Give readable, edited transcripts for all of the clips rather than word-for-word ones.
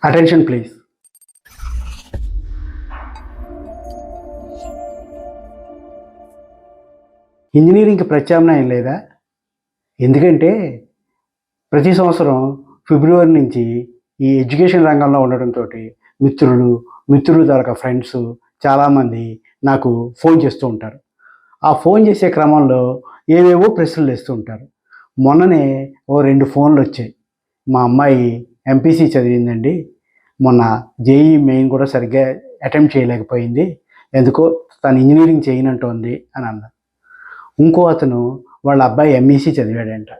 Attention please. ఇంజనీరింగ్కి ప్రత్యామ్నాయం లేదా? ఎందుకంటే ప్రతి సంవత్సరం ఫిబ్రవరి నుంచి ఈ ఎడ్యుకేషన్ రంగంలో ఉండడంతో మిత్రులు తాలూకా ఫ్రెండ్స్ చాలామంది నాకు ఫోన్ చేస్తూ ఉంటారు. ఆ ఫోన్ చేసే క్రమంలో ఏవేవో ప్రశ్నలు వేస్తూ ఉంటారు. మొన్ననే 2 ఫోన్లు వచ్చాయి. మా అమ్మాయి ఎంపీసీ చదివిందండి, మొన్న జేఈ మెయిన్ కూడా సరిగ్గా అటెంప్ట్ చేయలేకపోయింది, ఎందుకో తను ఇంజనీరింగ్ చేయనంటోంది అని అన్నారు. ఇంకో అతను వాళ్ళ అబ్బాయి ఎంఈసీ చదివాడంట.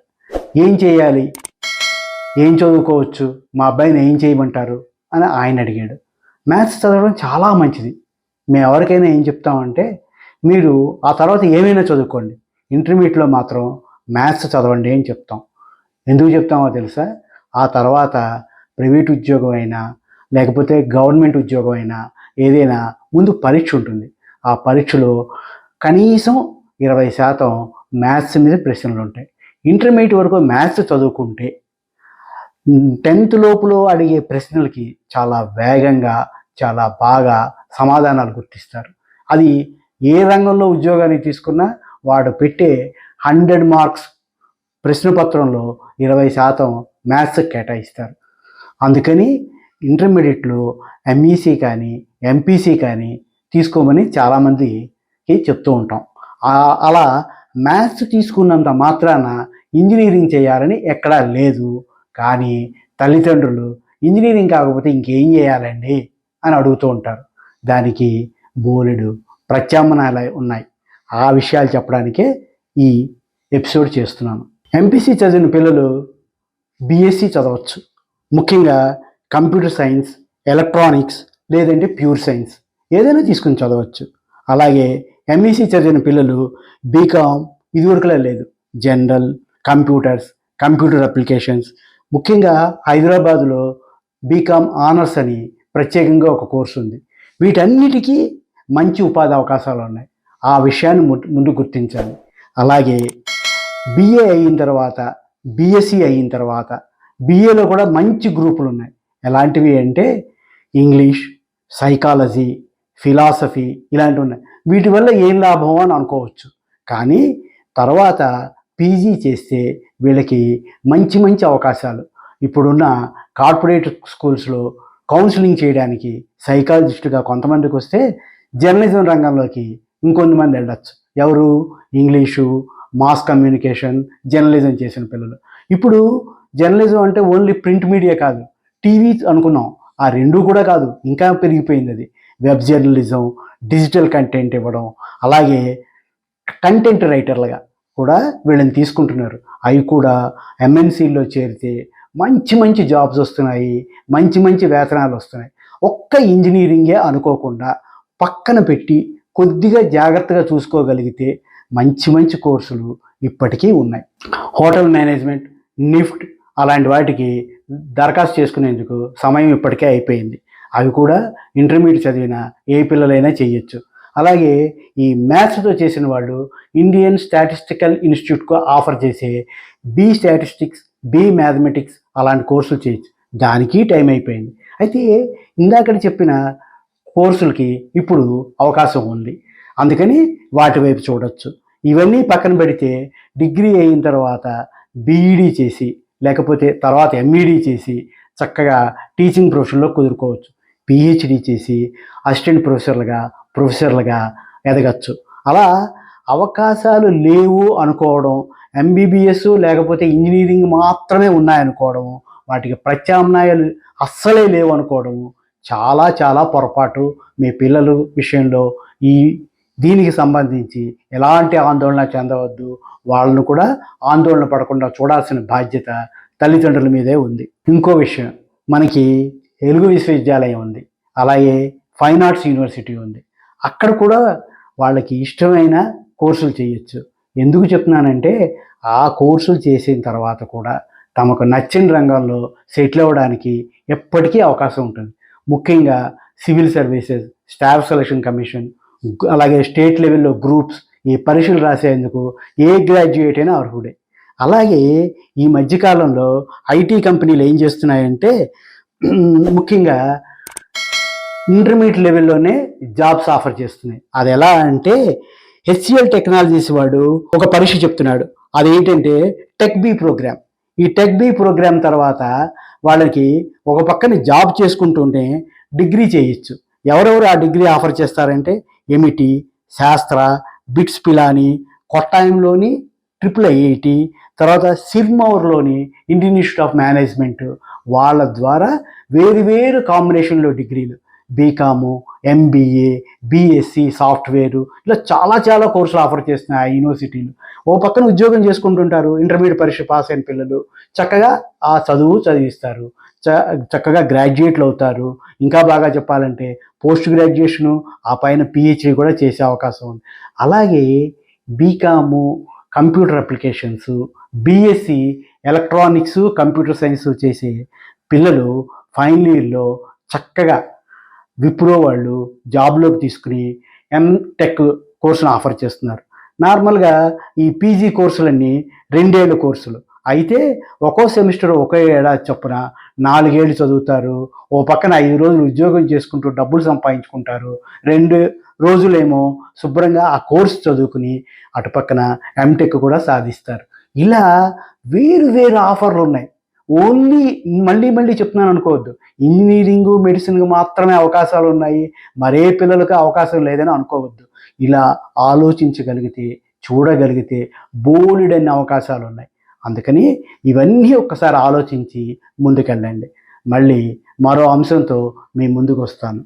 ఏం చేయాలి, ఏం చదువుకోవచ్చు, మా అబ్బాయిని ఏం చేయమంటారు అని ఆయన అడిగాడు. మ్యాథ్స్ చదవడం చాలా మంచిది, మేము ఎవరికైనా ఏం చెప్తామంటే మీరు ఆ తర్వాత ఏమైనా చదువుకోండి, ఇంటర్మీడియట్లో మాత్రం మ్యాథ్స్ చదవండి అని చెప్తాం. ఎందుకు చెప్తామో తెలుసా? ఆ తర్వాత ప్రైవేట్ ఉద్యోగం అయినా లేకపోతే గవర్నమెంట్ ఉద్యోగం అయినా ఏదైనా ముందు పరీక్ష ఉంటుంది. ఆ పరీక్షలో కనీసం 20% మ్యాథ్స్ మీద ప్రశ్నలు ఉంటాయి. ఇంటర్మీడియట్ వరకు మ్యాథ్స్ చదువుకుంటే 10th లోపులో అడిగే ప్రశ్నలకి చాలా వేగంగా చాలా బాగా సమాధానాలు గుర్తిస్తారు. అది ఏ రంగంలో ఉద్యోగాన్ని తీసుకున్నా వాడు పెట్టే 100 మార్క్స్ ప్రశ్నపత్రంలో 20% మ్యాథ్స్ కేటాయిస్తారు. అందుకని ఇంటర్మీడియట్లో ఎంఈసీ కానీ ఎంపీసీ కానీ తీసుకోమని చాలామందికి చెప్తూ ఉంటాం. అలా మ్యాథ్స్ తీసుకున్నంత మాత్రాన ఇంజనీరింగ్ చేయాలని ఎక్కడా లేదు. కానీ తల్లిదండ్రులు ఇంజనీరింగ్ కాకపోతే ఇంకేం చేయాలండి అని అడుగుతూ ఉంటారు. దానికి బోలెడు ప్రత్యామ్నాయాలు ఉన్నాయి. ఆ విషయాలు చెప్పడానికే ఈ ఎపిసోడ్ చేస్తున్నాను. ఎంపీసీ చదివిన పిల్లలు బీఎస్సీ చదవచ్చు. ముఖ్యంగా కంప్యూటర్ సైన్స్, ఎలక్ట్రానిక్స్ లేదంటే ప్యూర్ సైన్స్ ఏదైనా తీసుకుని చదవచ్చు. అలాగే ఎంఈసీ చదివిన పిల్లలు బీకామ్ ఇదివరకులా లేదు, జనరల్, కంప్యూటర్స్, కంప్యూటర్ అప్లికేషన్స్, ముఖ్యంగా హైదరాబాదులో బీకామ్ ఆనర్స్ అని ప్రత్యేకంగా ఒక కోర్సు ఉంది. వీటన్నిటికీ మంచి ఉపాధి అవకాశాలు ఉన్నాయి. ఆ విషయాన్ని ముందు గుర్తించాలి. అలాగే బీఏ అయిన తర్వాత బీఎస్సీ అయిన తర్వాత బీఏలో కూడా మంచి గ్రూపులు ఉన్నాయి. ఎలాంటివి అంటే ఇంగ్లీష్, సైకాలజీ, ఫిలాసఫీ ఇలాంటివి ఉన్నాయి. వీటి వల్ల ఏం లాభం అని అనుకోవచ్చు. కానీ తర్వాత పీజీ చేస్తే వీళ్ళకి మంచి మంచి అవకాశాలు. ఇప్పుడున్న కార్పొరేట్ స్కూల్స్లో కౌన్సిలింగ్ చేయడానికి సైకాలజిస్టుగా కొంతమందికి వస్తే జర్నలిజం రంగంలోకి ఇంకొంతమంది వెళ్ళచ్చు. ఎవరు? ఇంగ్లీషు, మాస్ కమ్యూనికేషన్, జర్నలిజం చేసిన పిల్లలు. ఇప్పుడు జర్నలిజం అంటే ఓన్లీ ప్రింట్ మీడియా కాదు, టీవీ అనుకున్నాం, ఆ రెండూ కూడా కాదు, ఇంకా పెరిగిపోయింది అది. వెబ్ జర్నలిజం, డిజిటల్ కంటెంట్ ఇవ్వడం, అలాగే కంటెంట్ రైటర్లుగా కూడా వీళ్ళని తీసుకుంటున్నారు. అవి కూడా ఎంఎన్సీల్లో చేరితే మంచి మంచి జాబ్స్ వస్తున్నాయి, మంచి మంచి వేతనాలు వస్తున్నాయి. ఒక్క ఇంజనీరింగే అనుకోకుండా పక్కన పెట్టి కొద్దిగా జాగ్రత్తగా చూసుకోగలిగితే మంచి మంచి కోర్సులు ఇప్పటికీ ఉన్నాయి. హోటల్ మేనేజ్మెంట్, నిఫ్ట్ అలాంటి వాటికి దరఖాస్తు చేసుకునేందుకు సమయం ఇప్పటికే అయిపోయింది. అవి కూడా ఇంటర్మీడియట్ చదివిన ఏ పిల్లలైనా చేయొచ్చు. అలాగే ఈ మ్యాథ్స్తో చేసిన వాళ్ళు ఇండియన్ స్టాటిస్టికల్ ఇన్స్టిట్యూట్కు ఆఫర్ చేసే బీ స్టాటిస్టిక్స్, బీ మ్యాథమెటిక్స్ అలాంటి కోర్సులు చేయొచ్చు. దానికి టైం అయిపోయింది. అయితే ఇందాక చెప్పిన కోర్సులకి ఇప్పుడు అవకాశం ఉంది, అందుకని వాటి వైపు చూడవచ్చు. ఇవన్నీ పక్కన పెడితే డిగ్రీ అయిన తర్వాత బీఈడీ చేసి లేకపోతే తర్వాత ఎంఈడీ చేసి చక్కగా టీచింగ్ ప్రొఫెషన్లో కుదురుకోవచ్చు. పిహెచ్డి చేసి అసిస్టెంట్ ప్రొఫెసర్లుగా ఎదగచ్చు. అలా అవకాశాలు లేవు అనుకోవడం, ఎంబీబీఎస్ లేకపోతే ఇంజనీరింగ్ మాత్రమే ఉన్నాయనుకోవడం, వాటికి ప్రత్యామ్నాయాలు అస్సలే లేవు అనుకోవడం చాలా చాలా పొరపాటు. మీ పిల్లల విషయంలో దీనికి సంబంధించి ఎలాంటి ఆందోళన చెందవద్దు. వాళ్ళను కూడా ఆందోళన పడకుండా చూడాల్సిన బాధ్యత తల్లిదండ్రుల మీదే ఉంది. ఇంకో విషయం, మనకి తెలుగు విశ్వవిద్యాలయం ఉంది, అలాగే ఫైన్ ఆర్ట్స్ యూనివర్సిటీ ఉంది. అక్కడ కూడా వాళ్ళకి ఇష్టమైన కోర్సులు చేయొచ్చు. ఎందుకు చెప్తున్నానంటే ఆ కోర్సులు చేసిన తర్వాత కూడా తమకు నచ్చిన రంగంలో సెటిల్ అవ్వడానికి ఎప్పటికీ అవకాశం ఉంటుంది. ముఖ్యంగా civil services, staff selection commission, అలాగే స్టేట్ లెవెల్లో గ్రూప్స్, ఈ పరీక్షలు రాసేందుకు ఏ గ్రాడ్యుయేట్ అయినా అర్హుడే. అలాగే ఈ మధ్యకాలంలో ఐటీ కంపెనీలు ఏం చేస్తున్నాయంటే ముఖ్యంగా ఇంటర్మీడియట్ లెవెల్లోనే జాబ్స్ ఆఫర్ చేస్తున్నాయి. అది ఎలా అంటే హెచ్సిఎల్ టెక్నాలజీస్ వాడు ఒక పరీక్ష చెప్తున్నాడు. అదేంటంటే టెక్ బి ప్రోగ్రామ్. ఈ టెక్ బి ప్రోగ్రామ్ తర్వాత వాళ్ళకి ఒక పక్కన జాబ్ చేసుకుంటూనే డిగ్రీ చేయొచ్చు. ఎవరెవరు ఆ డిగ్రీ ఆఫర్ చేస్తారంటే ఎమిటి, శాస్త్ర, బిట్స్ పిలాని, కొట్టాయంలోని ట్రిపుల్ ఐఐటి, తర్వాత సిర్మౌర్లోని ఇండియన్ ఇన్స్టిట్యూట్ ఆఫ్ మేనేజ్మెంట్, వాళ్ళ ద్వారా వేరు వేరు కాంబినేషన్లో డిగ్రీలు, బీకాము, ఎంబీఏ, బీఎస్సీ సాఫ్ట్వేరు, ఇలా చాలా చాలా కోర్సులు ఆఫర్ చేస్తున్నాయి ఆ యూనివర్సిటీలు. ఓ పక్కన ఉద్యోగం చేసుకుంటుంటారు ఇంటర్మీడియట్ పరీక్ష పాస్ అయిన పిల్లలు. చక్కగా ఆ చదువు చదివిస్తారు, చక్కగా గ్రాడ్యుయేట్లు అవుతారు. ఇంకా బాగా చెప్పాలంటే పోస్ట్ గ్రాడ్యుయేషను, ఆ పైన పిహెచ్డి కూడా చేసే అవకాశం ఉంది. అలాగే B Com computer applications, B Sc electronics computer science చేసే పిల్లలు ఫైనల్ ఇయర్లో చక్కగా విప్రో వాళ్ళు జాబ్లోకి తీసుకుని ఎంటెక్ కోర్సును ఆఫర్ చేస్తున్నారు. నార్మల్గా ఈ పీజీ కోర్సులన్నీ 2 ఏళ్ళ కోర్సులు అయితే ఒక్కో సెమిస్టర్ ఒకే ఏడాది చొప్పున 4 ఏళ్ళు చదువుతారు. ఓ పక్కన 5 రోజులు ఉద్యోగం చేసుకుంటూ డబ్బులు సంపాదించుకుంటారు. 2 రోజులేమో శుభ్రంగా ఆ కోర్సు చదువుకుని అటు పక్కన ఎంటెక్ కూడా సాధిస్తారు. ఇలా వేరు వేరు ఆఫర్లు ఉన్నాయి. ఓన్లీ మళ్ళీ మళ్ళీ చెప్తున్నాను అనుకోవద్దు, ఇంజనీరింగు మెడిసిన్కి మాత్రమే అవకాశాలు ఉన్నాయి, మరే పిల్లలకు అవకాశం లేదని అనుకోవద్దు. ఇలా ఆలోచించగలిగితే, చూడగలిగితే బోలెడన్ని అవకాశాలు ఉన్నాయి. అందుకని ఇవన్నీ ఒక్కసారి ఆలోచించి ముందుకెళ్ళండి. మళ్ళీ మరో అంశంతో మీ ముందుకు వస్తాను.